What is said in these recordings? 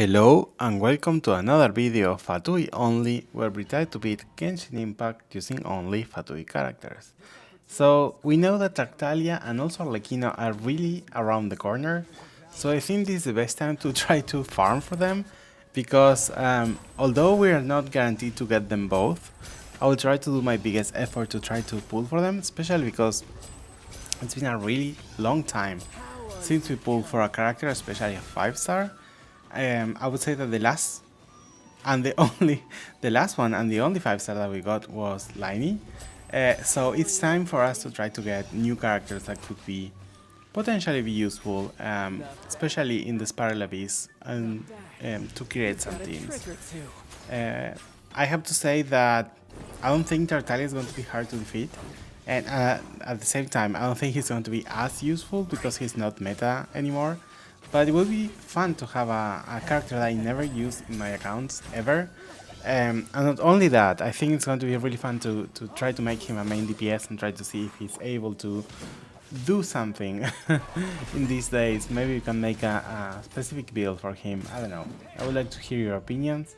Hello and welcome to another video of Fatui Only, where we try to beat Genshin Impact using only Fatui characters. So we know that Tartaglia and also Arlecchino are really around the corner, so I think this is the best time to try to farm for them, because although we are not guaranteed to get them both, I will try to do my biggest effort to try to pull for them, especially because it's been a really long time since we pulled for a character, especially a 5-star. I would say that the last one and the only 5-star that we got was lyney. So it's time for us to try to get new characters that could be potentially be useful, especially in the Spiral Abyss, and to create some teams. I have to say that I don't think Tartaglia is going to be hard to defeat, and at the same time I don't think he's going to be as useful because he's not meta anymore. But it would be fun to have a character that I never used in my accounts ever. And not only that, I think it's going to be really fun to try to make him a main DPS and try to see if he's able to do something in these days. Maybe we can make a specific build for him. I don't know. I would like to hear your opinions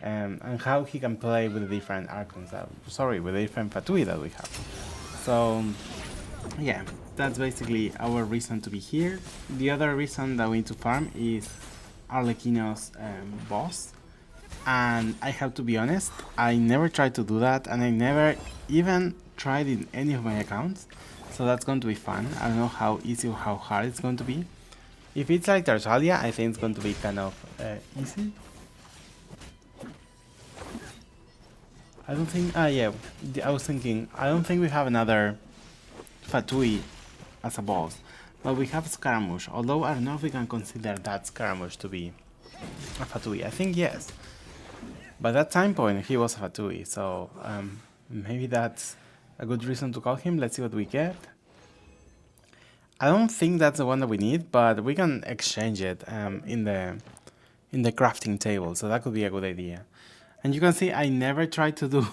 and how he can play with the different Archons. With the different Fatui that we have. So yeah, that's basically our reason to be here. The other reason that we need to farm is Arlecchino's boss. And I have to be honest, I never tried to do that, and I never even tried in any of my accounts. So that's going to be fun. I don't know how easy or how hard it's going to be. If it's like Tartaglia, I think it's going to be kind of easy. I don't think, I was thinking, I don't think we have another Fatui as a boss, but we have Scaramouche, although I don't know if we can consider that Scaramouche to be a Fatui. I think yes, but at that time point he was a Fatui, so maybe that's a good reason to call him. Let's see what we get. I don't think that's the one that we need, but we can exchange it in the crafting table, so that could be a good idea. And you can see I never tried to do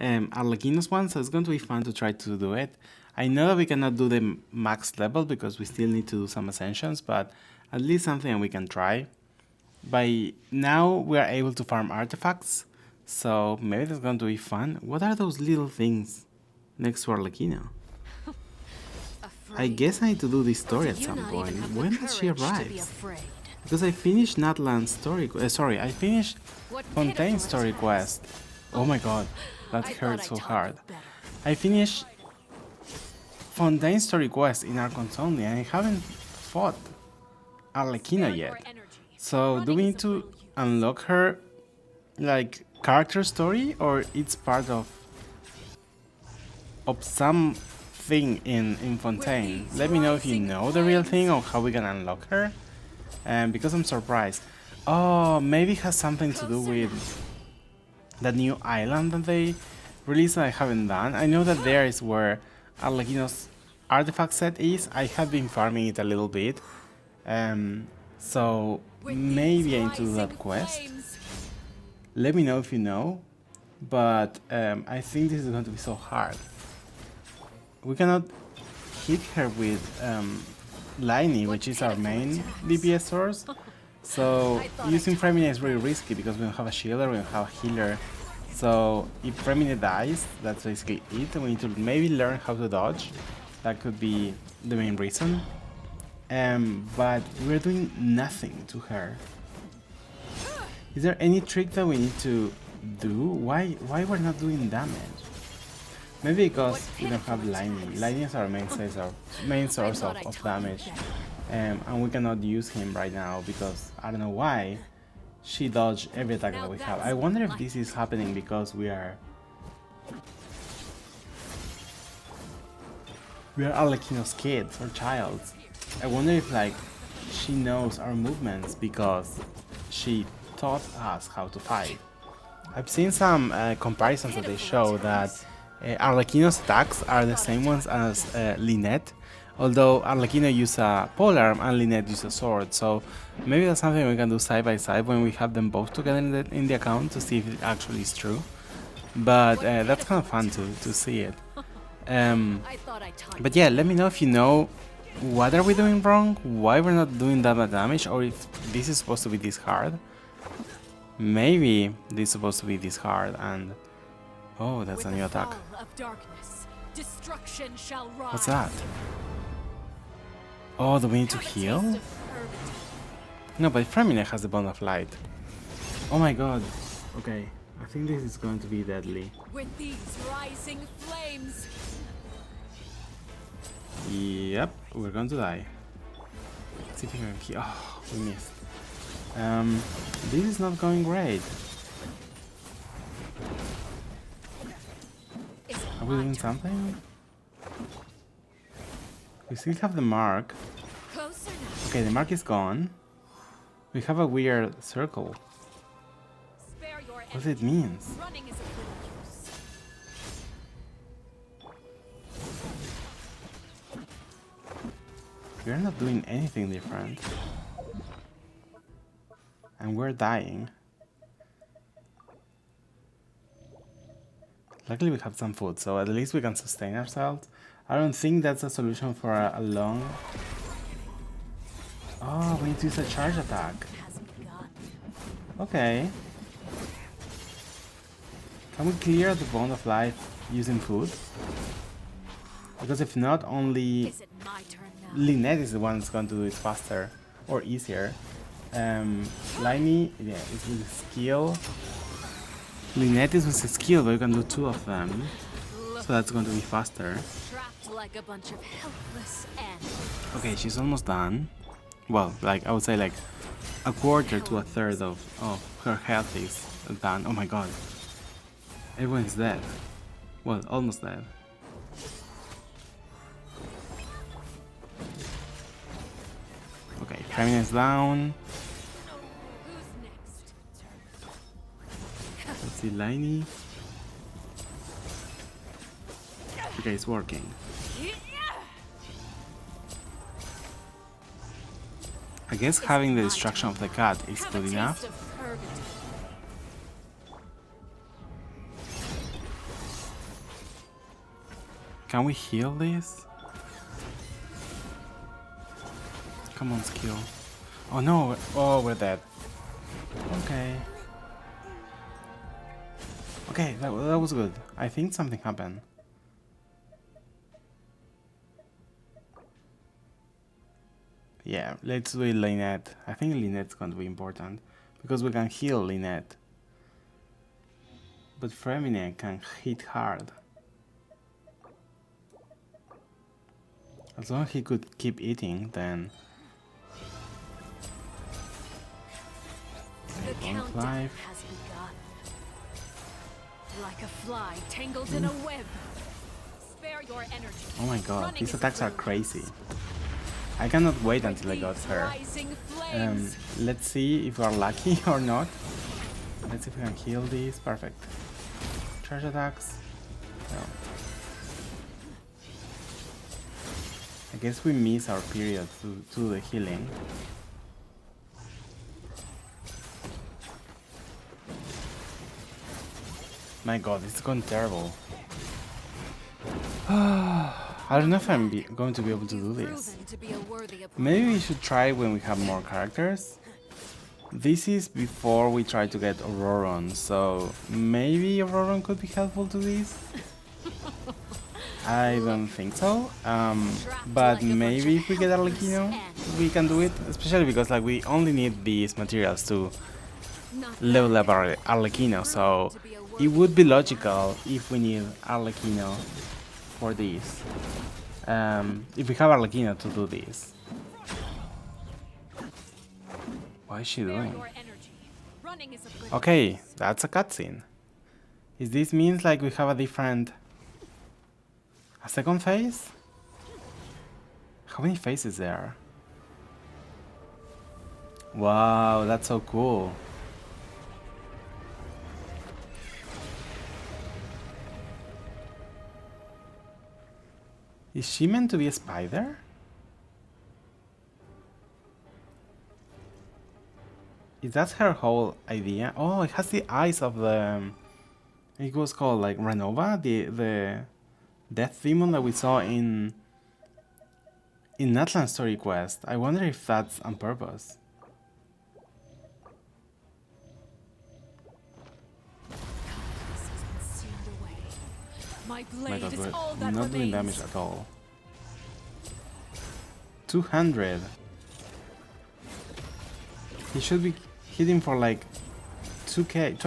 Arlecchino's one, so it's going to be fun to try to do it. I know that we cannot do the max level because we still need to do some ascensions, but at least something we can try. By now we are able to farm artifacts, so maybe that's going to be fun. What are those little things next to Arlecchino? I guess I need to do this story at some point. When does she arrive? Because I finished Natlan's story. I finished Fontaine's story quest. Oh my god, that hurt so hard. I finished Fontaine's story quest in Archons only, and I haven't fought Arlecchino yet. So do we need to unlock her like character story, or it's part of something in Fontaine? Let me know if you know the real thing or how we can unlock her. Because I'm surprised. Oh, maybe it has something to do with that new island that they released that I haven't done. I know that there is where Arlecchino's artifact set is. I have been farming it a little bit. So maybe I need to do that quest. Let me know if you know. But I think this is going to be so hard. We cannot hit her with lyney, which is our main DPS source. So using Fremine is really risky because we don't have a shielder, we don't have a healer. So if Fremine dies, that's basically it. We need to maybe learn how to dodge. That could be the main reason. But we're doing nothing to her. Is there any trick that we need to do? Why we're not doing damage? Maybe because we don't have lyney. Lyney is our main source of damage. And we cannot use him right now because I don't know why she dodged every attack that we have. I wonder if this is happening because we are Arlecchino's kids or child. I wonder if like she knows our movements because she taught us how to fight. I've seen some comparisons that they show that Arlecchino's attacks are the same ones as Lynette, although Arlecchino uses a polearm and Lynette uses a sword, so maybe that's something we can do side by side when we have them both together in the account to see if it actually is true. But that's kind of fun to see it. But yeah, let me know if you know What are we doing wrong? Why we're not doing that much damage? Or if this is supposed to be this hard? Maybe this is supposed to be this hard and... Oh, that's a new attack. What's that? Oh, do we need to heal? No, but Fremine has the Bond of Light. Oh my god. Okay, I think this is going to be deadly. With these rising flames. Yep, we're going to die. Let's see if we can heal. Oh, we missed. This is not going great. Are we doing something? We still have the mark. Okay, the mark is gone. We have a weird circle. What it means? We're not doing anything different. And we're dying. Luckily we have some food, so at least we can sustain ourselves. I don't think that's a solution for a long... Oh, we need to use a charge attack. Okay. Can we clear the Bond of Life using food? Because if not, only Lynette is the one that's going to do it faster or easier. Lyney, yeah, is with a skill. Lynette is with a skill, but you can do 2 of them. So that's going to be faster. Like a bunch of helpless ants. Okay, she's almost done. Well, like I would say like a quarter to a third of her health is done. Oh my god. Everyone's dead. Well, almost dead. Okay, Femine is down. Who's next? Let's see, Lyney. Okay, it's working. I guess having the destruction of the cat is good enough. Can we heal this? Come on, skill. Oh no, oh, we're dead. Okay. Okay, that was good. I think something happened. Yeah, let's do Lynette. I think Lynette's going to be important because we can heal Lynette. But Fremine can hit hard. As long as he could keep eating, then... The countdown has begun. Like a fly tangled in a web. Spare your energy. Oh my god, these attacks are crazy. I cannot wait until I got her. Let's see if we are lucky or not. Let's see if we can heal these. Perfect. Charge attacks. No. I guess we miss our period to the healing. My god, it's gone terrible. I don't know if I'm going to be able to do this. Maybe we should try when we have more characters. This is before we try to get Ororon, so maybe Ororon could be helpful to this? I don't think so, but maybe if we get Arlecchino, we can do it, especially because like we only need these materials to level up Arlecchino, so it would be logical if we need Arlecchino for this. If we have Arlecchino to do this. What is she doing? Okay, that's a cutscene. Is this means like we have a different... a second phase? How many phases there are? Wow, that's so cool. Is she meant to be a spider? Is that her whole idea? Oh, it has the eyes of the... It was called like Renova, the death demon that we saw in in Natlan story quest. I wonder if that's on purpose. My Oh my blade god, is we're all that not doing remains. damage at all. 200. He should be hitting for like 2k,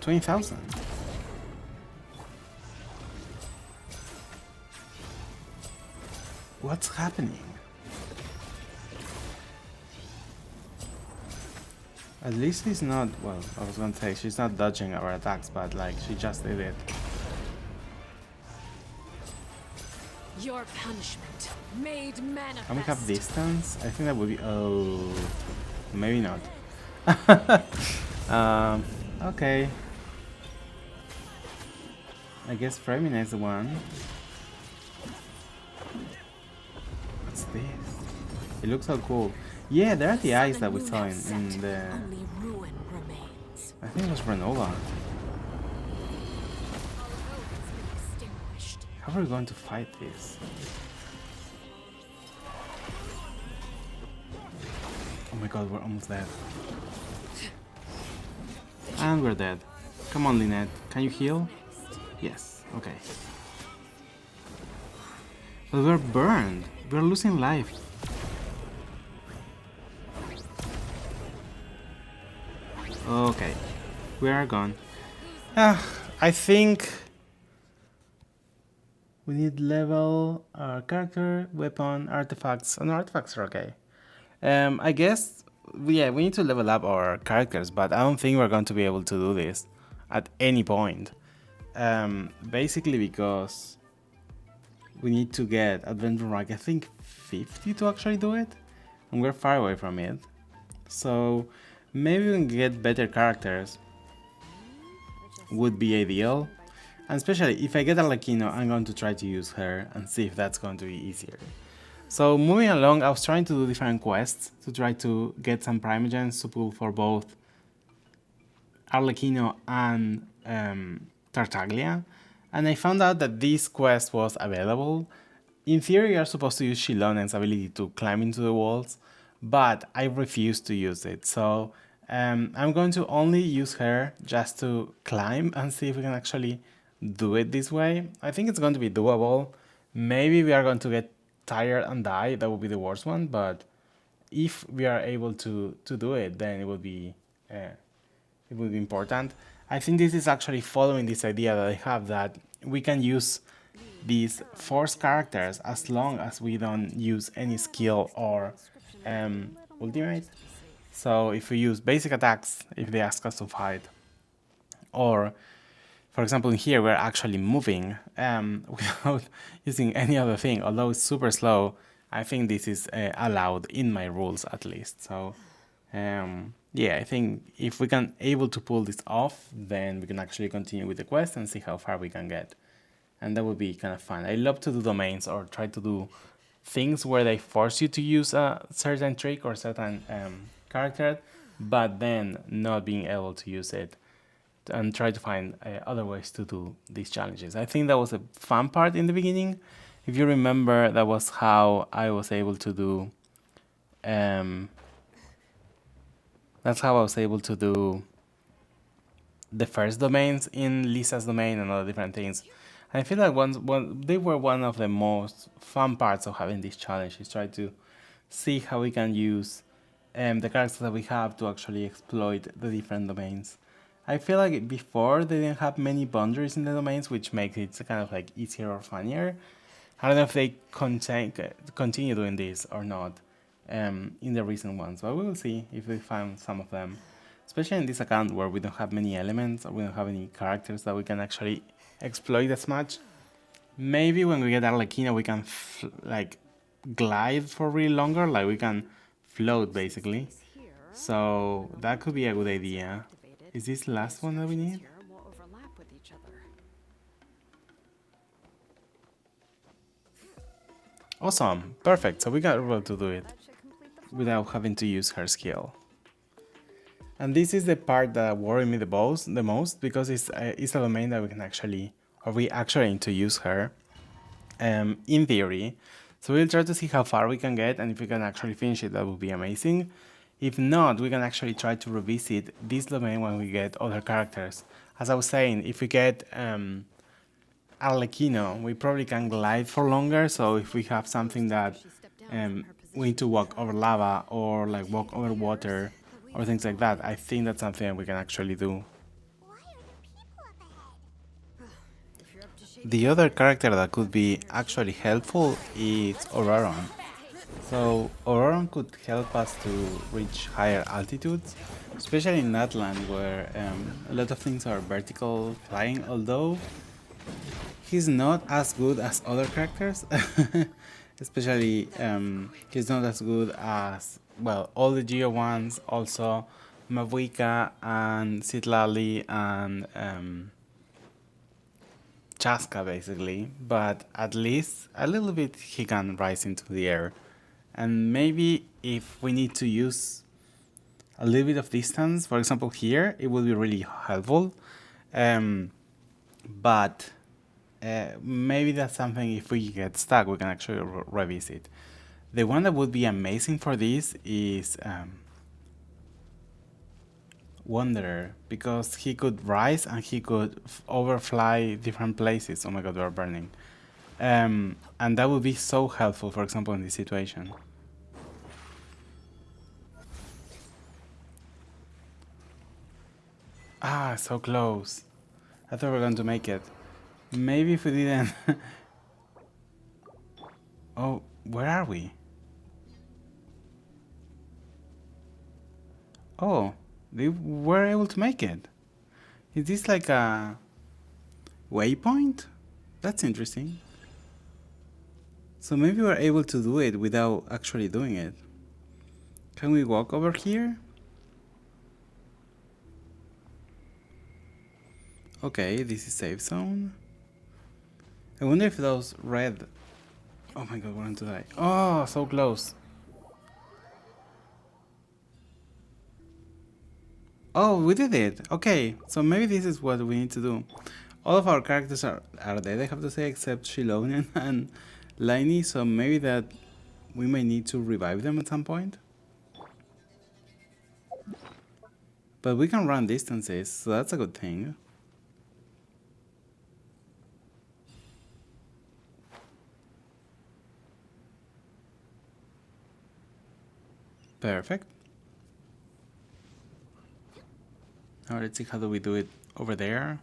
20,000. What's happening? At least he's not, well, I was gonna say she's not dodging our attacks, but like she just did it. Your punishment made manifest. Can we have distance? I think that would be, oh, maybe not. Okay. I guess framing is the one. What's this? It looks so cool. Yeah, there are the eyes that we saw in the... Only ruin remains. I think it was Renova. How are we going to fight this? Oh my god, we're almost dead. And we're dead. Come on, Lynette. Can you heal? Yes. Okay. But we're burned. We're losing life. Okay. We are gone. I think we need level our character, weapon, artifacts. And artifacts are okay. I guess, yeah, we need to level up our characters, but I don't think we're going to be able to do this at any point. Basically because we need to get adventure rank, I think 50 to actually do it, and we're far away from it. So maybe we can get better characters would be ideal. And especially if I get Arlecchino, I'm going to try to use her and see if that's going to be easier. So moving along, I was trying to do different quests to try to get some primogens to pull for both Arlecchino and Tartaglia. And I found out that this quest was available. In theory, you're supposed to use Shilonen's ability to climb into the walls, but I refuse to use it. So I'm going to only use her just to climb and see if we can actually do it this way. I think it's going to be doable. Maybe we are going to get tired and die. That would be the worst one, but if we are able to do it, then it would be important. I think this is actually following this idea that I have that we can use these force characters as long as we don't use any skill or ultimate. So if we use basic attacks, if they ask us to fight, or for example in here we're actually moving without using any other thing, although it's super slow, I think this is allowed in my rules at least. So yeah, I think if we can able to pull this off, then we can actually continue with the quest and see how far we can get. And that would be kind of fun. I love to do domains or try to do things where they force you to use a certain trick or certain character, but then not being able to use it and try to find other ways to do these challenges. I think that was a fun part in the beginning. If you remember, that was how I was able to do that's how I was able to do the first domains in Lisa's domain and other different things. And I feel like they were one of the most fun parts of having this challenge, is try to see how we can use the characters that we have to actually exploit the different domains. I feel like before they didn't have many boundaries in the domains, which makes it kind of like easier or funnier. I don't know if they continue doing this or not in the recent ones, but we will see if we find some of them. Especially in this account where we don't have many elements or we don't have any characters that we can actually exploit as much. Maybe when we get Arlecchino we can like glide for really longer, like we can float basically. So that could be a good idea. Is this the last one that we need? Awesome, perfect. So we got able to do it without having to use her skill. And this is the part that worried me the most because it's a domain that we can actually, or we actually need to use her in theory. So we'll try to see how far we can get, and if we can actually finish it, that would be amazing. If not, we can actually try to revisit this domain when we get other characters. As I was saying, if we get Arlecchino, we probably can glide for longer, so if we have something that we need to walk over lava or like walk over water or things like that, I think that's something that we can actually do. The other character that could be actually helpful is Ororon. So Ororon could help us to reach higher altitudes, especially in natlan where a lot of things are vertical flying, although he's not as good as other characters. Especially he's not as good as, well, all the Geo ones, also Mavuika and Citlali and Chaska basically, but at least a little bit he can rise into the air. And maybe if we need to use a little bit of distance, for example here, it will be really helpful. But maybe that's something, if we get stuck, we can actually revisit. The one that would be amazing for this is Wanderer, because he could rise and he could overfly different places. Oh my god, we are burning. And that would be so helpful, for example, in this situation. Ah, so close. I thought we were going to make it. Maybe if we didn't... Oh, where are we? Oh, they were able to make it. Is this like a waypoint? That's interesting. So maybe we're able to do it without actually doing it. Can we walk over here? Okay, this is safe zone. I wonder if those red... Oh my god, we're going to die. Oh, so close. Oh, we did it. Okay, so maybe this is what we need to do. All of our characters are dead, I have to say, except Shilonian and Lyney, so maybe that we may need to revive them at some point. But we can run distances, so that's a good thing. Perfect. Now let's see how do we do it over there.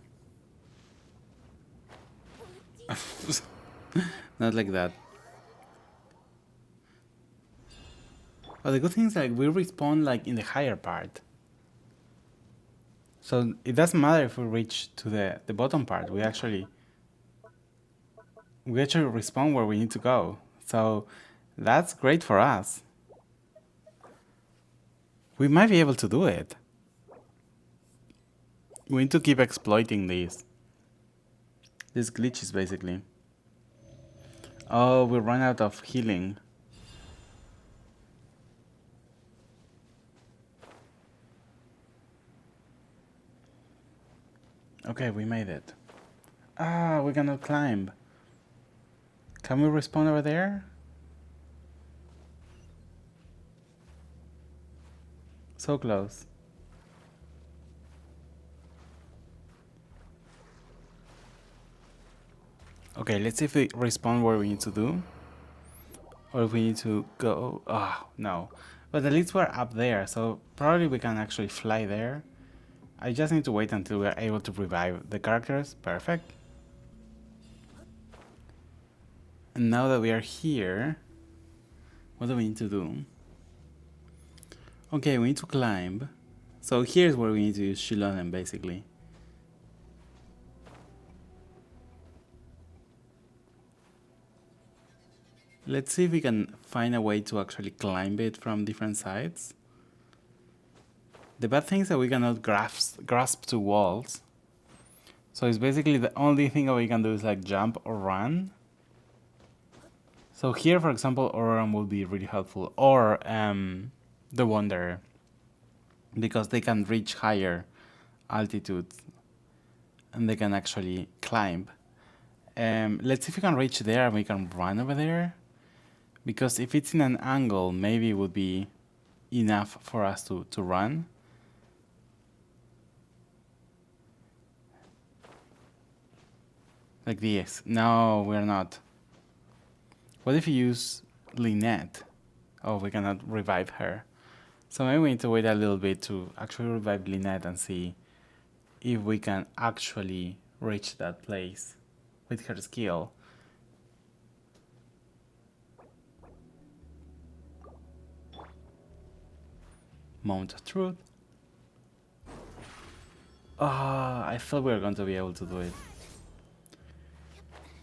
Not like that. But the good thing is, like, we respawn like in the higher part. So it doesn't matter if we reach to the bottom part. We actually respawn where we need to go. So that's great for us. We might be able to do it. We need to keep exploiting these glitches basically. Oh, we ran out of healing. Okay, we made it. Ah, we cannot climb. Can we respawn over there? So close. Okay, let's see if we respawn where we need to do. Or if we need to go... Oh, no. But at least we're up there, so probably we can actually fly there. I just need to wait until we're able to revive the characters. Perfect. And now that we are here, what do we need to do? Okay, we need to climb. So here's where we need to use Shilonen, basically. Let's see if we can find a way to actually climb it from different sides. The bad thing is that we cannot grasp to walls. So it's basically the only thing that we can do is like jump or run. So here, for example, Ororon will be really helpful. Or the Wanderer. Because they can reach higher altitudes. And they can actually climb. Let's see if we can reach there and we can run over there. Because if it's in an angle, maybe it would be enough for us to run. Like this. No, we're not. What if you use Lynette? Oh, we cannot revive her. So maybe we need to wait a little bit to actually revive Lynette and see if we can actually reach that place with her skill. Moment of truth. Ah, I thought we were going to be able to do it.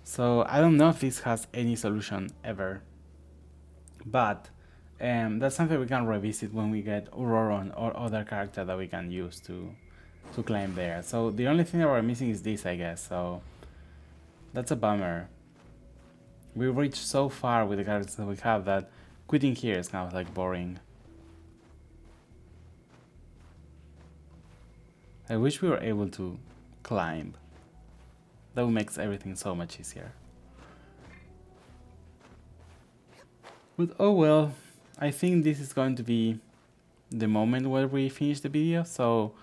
So I don't know if this has any solution ever, but that's something we can revisit when we get Ororon or other character that we can use to climb there. So the only thing that we're missing is this, I guess. So that's a bummer. We reached so far with the characters that we have that quitting here is kind of like boring. I wish we were able to climb. That would make everything so much easier. But oh well, I think this is going to be the moment where we finish the video. So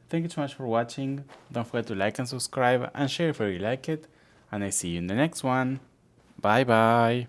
thank you so much for watching. Don't forget to like and subscribe and share if you really like it. And I see you in the next one. Bye bye.